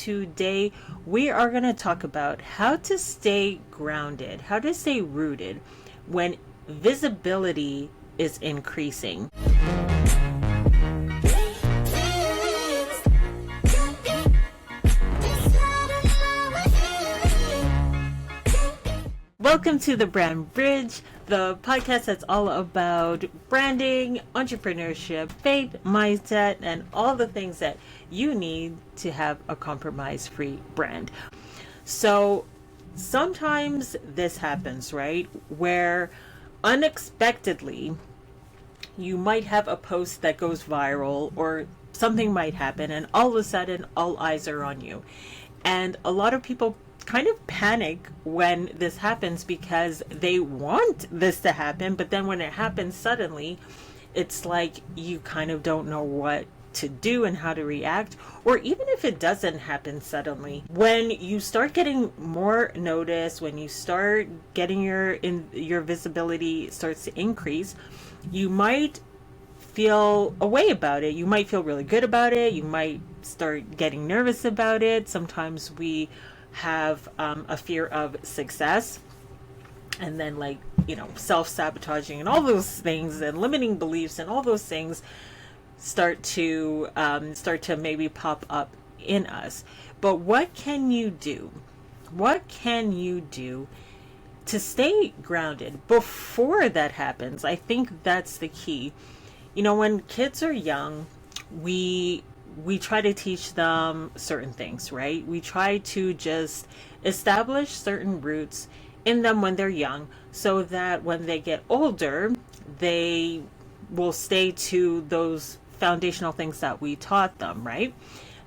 today we are going to talk about how to stay grounded, how to stay rooted when visibility is increasing. Welcome to the Brand Bridge, the podcast that's all about branding, entrepreneurship, faith, mindset, and all the things that you need to have a compromise-free brand. So sometimes this happens, right? Where unexpectedly you might have a post that goes viral or something might happen and all of a sudden all eyes are on you. And a lot of people kind of panic when this happens because they want this to happen, but then when it happens suddenly, it's like you kind of don't know what to do and how to react. Or even if it doesn't happen suddenly, when you start getting more notice, when you start getting your visibility starts to increase, you might feel a way about it. You might feel really good about it. You might start getting nervous about it. Sometimes we have a fear of success, and then self-sabotaging and all those things and limiting beliefs and all those things start to maybe pop up in us. But what can you do? What can you do to stay grounded before that happens? I think that's the key. When kids are young, we try to teach them certain things, right? We try to just establish certain roots in them when they're young so that when they get older, they will stay to those foundational things that we taught them, right?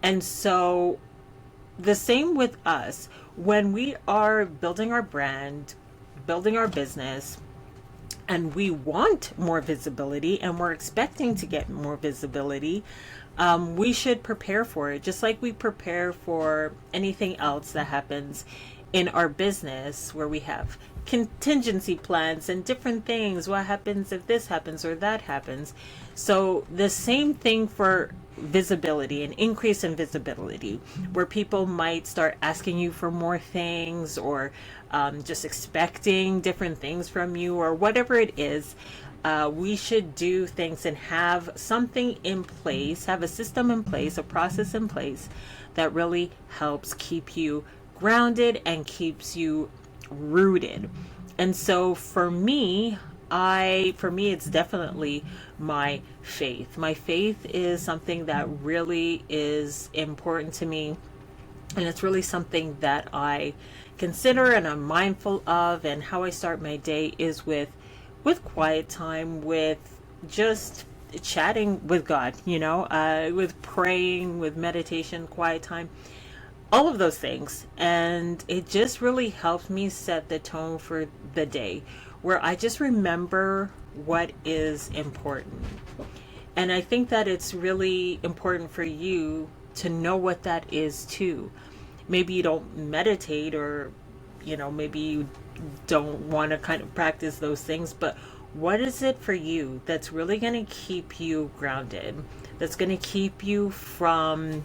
And so the same with us. When we are building our brand, building our business, and we want more visibility and we're expecting to get more visibility, we should prepare for it, just like we prepare for anything else that happens in our business, where we have contingency plans and different things. What happens if this happens or that happens? So the same thing for visibility, an increase in visibility, where people might start asking you for more things, or just expecting different things from you, or whatever it is. We should do things and have something in place, have a system in place, a process in place that really helps keep you grounded and keeps you rooted. And so for me, it's definitely my faith. My faith is something that really is important to me. And it's really something that I consider and I'm mindful of. And how I start my day is with quiet time, with just chatting with God, with praying, with meditation, quiet time, all of those things. And it just really helps me set the tone for the day, where I just remember what is important. And I think that it's really important for you to know what that is too. Maybe you don't meditate, or maybe you don't want to kind of practice those things, but what is it for you that's really going to keep you grounded, that's going to keep you from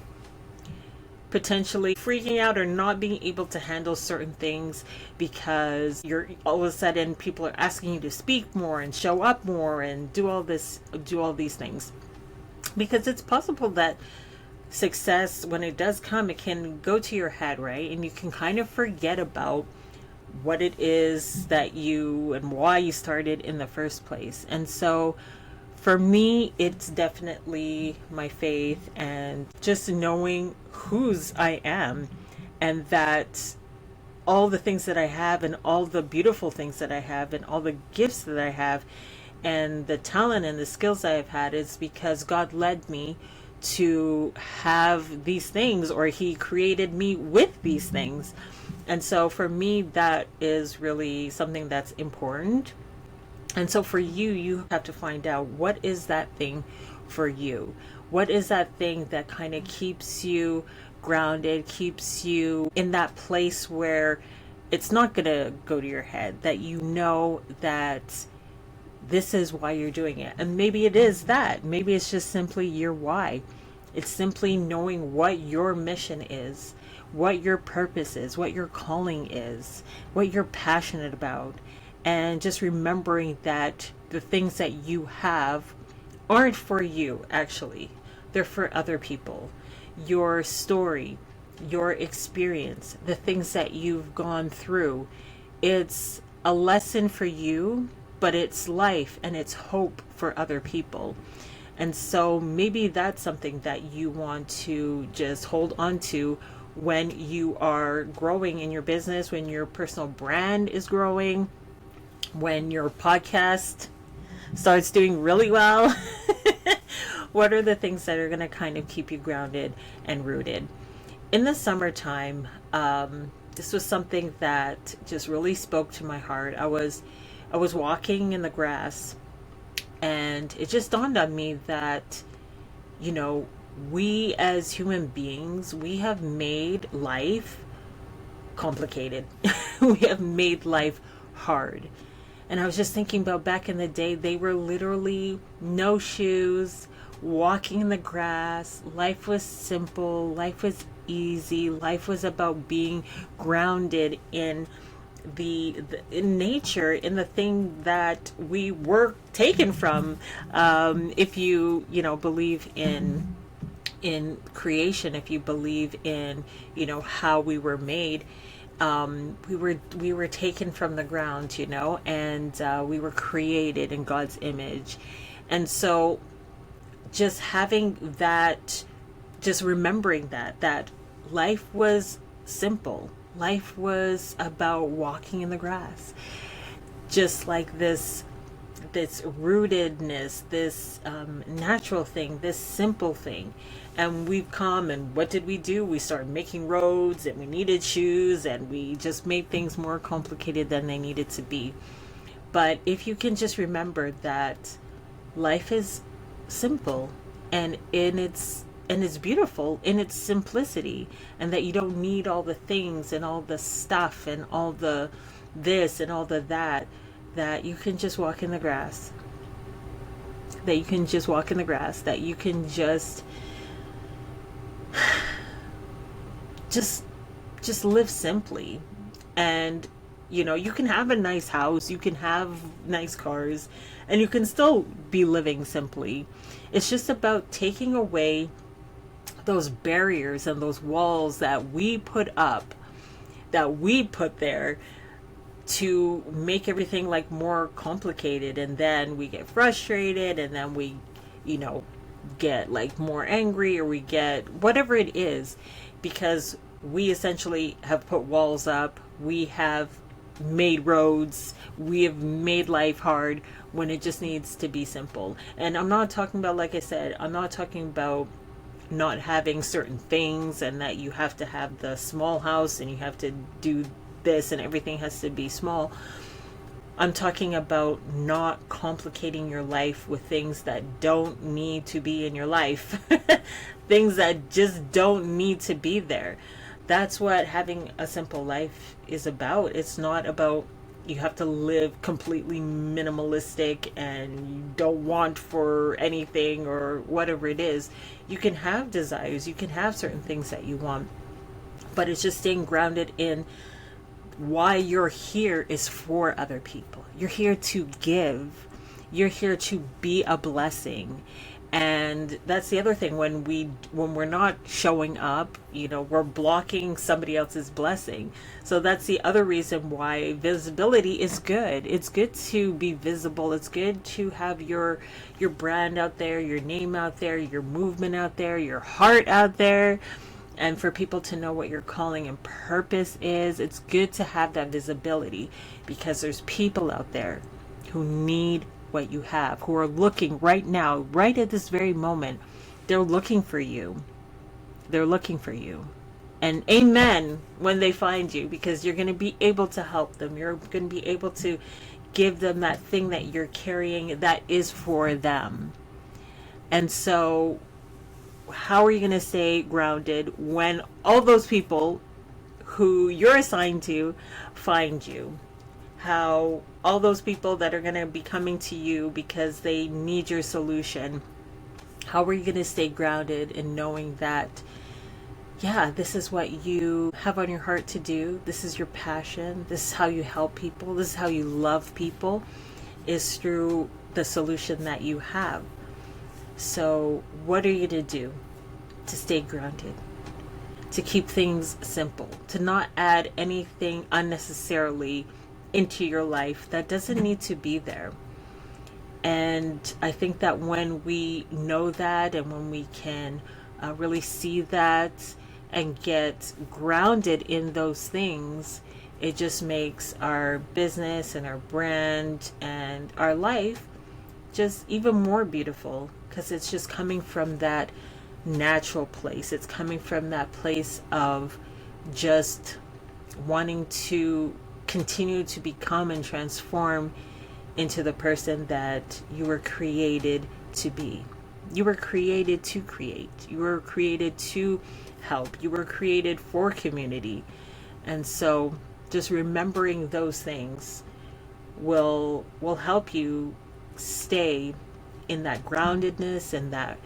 potentially freaking out or not being able to handle certain things because you're all of a sudden people are asking you to speak more and show up more and do all these things? Because it's possible that success, when it does come, it can go to your head, right? And you can kind of forget about what it is that you and why you started in the first place. And so for me, it's definitely my faith and just knowing whose I am, and that all the things that I have and all the beautiful things that I have and all the gifts that I have and the talent and the skills I have had is because God led me to have these things, or He created me with these things. And so for me, that is really something that's important. And so for you, you have to find out, what is that thing for you? What is that thing that kind of keeps you grounded, keeps you in that place where it's not going to go to your head, that you know that this is why you're doing it. And maybe it is that. Maybe it's just simply your why. It's simply knowing what your mission is, what your purpose is, what your calling is, what you're passionate about, and just remembering that the things that you have aren't for you, actually. They're for other people. Your story, your experience, the things that you've gone through, it's a lesson for you, but it's life and it's hope for other people. And so maybe that's something that you want to just hold on to when you are growing in your business, when your personal brand is growing, when your podcast starts doing really well. What are the things that are going to kind of keep you grounded and rooted? In the summertime, this was something that just really spoke to my heart. I was walking in the grass, and it just dawned on me that, you know, we as human beings, we have made life complicated. We have made life hard. And I was just thinking about back in the day, they were literally no shoes, walking in the grass. Life was simple, life was easy, life was about being grounded in in nature, in the thing that we were taken from. If you believe in creation, if you believe in how we were made, we were taken from the ground, and we were created in God's image. And so just having that, just remembering that life was simple. Life was about walking in the grass. Just like this rootedness, this natural thing, this simple thing. And we've come, and what did we do? We started making roads, and we needed shoes, and we just made things more complicated than they needed to be. But if you can just remember that life is simple, and it's beautiful in its simplicity, and that you don't need all the things and all the stuff and all the this and all the that you can just walk in the grass, that you can just walk in the grass, that you can just live simply. And you can have a nice house, you can have nice cars, and you can still be living simply. It's just about taking away those barriers and those walls that we put up, that we put there to make everything like more complicated. And then we get frustrated, and then we get like more angry, or we get whatever it is, because we essentially have put walls up, we have made roads, we have made life hard when it just needs to be simple. And I'm not talking about, like I said, I'm not talking about not having certain things, and that you have to have the small house and you have to do this and everything has to be small. I'm talking about not complicating your life with things that don't need to be in your life. Things that just don't need to be there. That's what having a simple life is about. It's not about you have to live completely minimalistic and you don't want for anything or whatever it is. You can have desires, you can have certain things that you want, but it's just staying grounded in why you're here is for other people. You're here to give. You're here to be a blessing. And that's the other thing, when we're not showing up, we're blocking somebody else's blessing. So that's the other reason why visibility is good. It's good to be visible. It's good to have your brand out there, your name out there, your movement out there, your heart out there, and for people to know what your calling and purpose is. It's good to have that visibility, because there's people out there who need what you have, who are looking right now, right at this very moment. They're looking for you. They're looking for you. And amen when they find you, because you're going to be able to help them. You're going to be able to give them that thing that you're carrying that is for them. And so how are you going to stay grounded when all those people who you're assigned to find you? How all those people that are going to be coming to you because they need your solution, How are you going to stay grounded in knowing that, yeah, this is what you have on your heart to do? This is your passion. This is how you help people. This is how you love people, is through the solution that you have. So what are you going to do to stay grounded? To keep things simple, to not add anything unnecessarily into your life that doesn't need to be there. And I think that when we know that, and when we can really see that and get grounded in those things, it just makes our business and our brand and our life just even more beautiful, because it's just coming from that natural place. It's coming from that place of just wanting to continue to become and transform into the person that you were created to be. You were created to create. You were created to help. You were created for community. And so just remembering those things will help you stay in that groundedness and that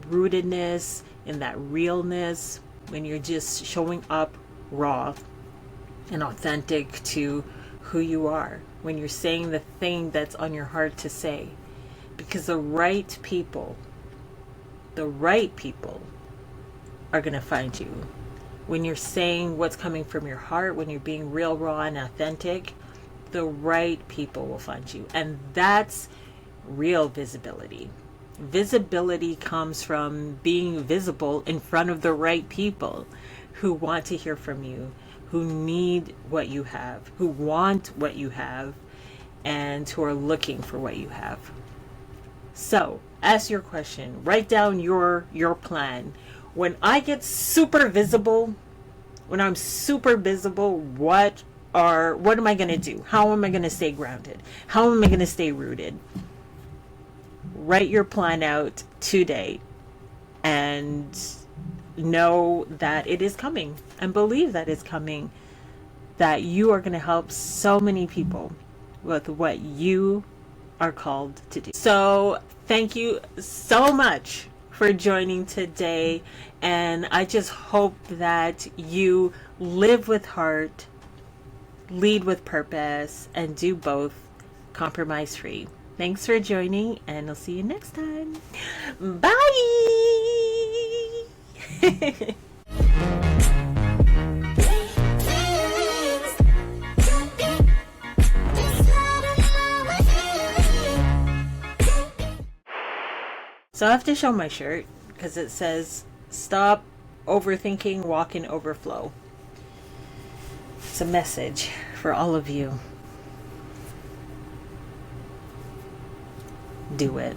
rootedness, in that realness, when you're just showing up raw and authentic to who you are, when you're saying the thing that's on your heart to say. Because the right people are going to find you. When you're saying what's coming from your heart, when you're being real, raw, and authentic, the right people will find you. And that's real visibility. Visibility comes from being visible in front of the right people who want to hear from you, who need what you have, who want what you have, and who are looking for what you have. So, ask your question. Write down your plan. When I get super visible, when I'm super visible, what am I going to do? How am I going to stay grounded? How am I going to stay rooted? Write your plan out today and know that it is coming, and believe that it's coming, that you are going to help so many people with what you are called to do. So thank you so much for joining today, and I just hope that you live with heart, lead with purpose, and do both compromise free. Thanks for joining, and I'll see you next time. Bye. So I have to show my shirt because it says, "Stop overthinking, walk in overflow." It's a message for all of you. Do it.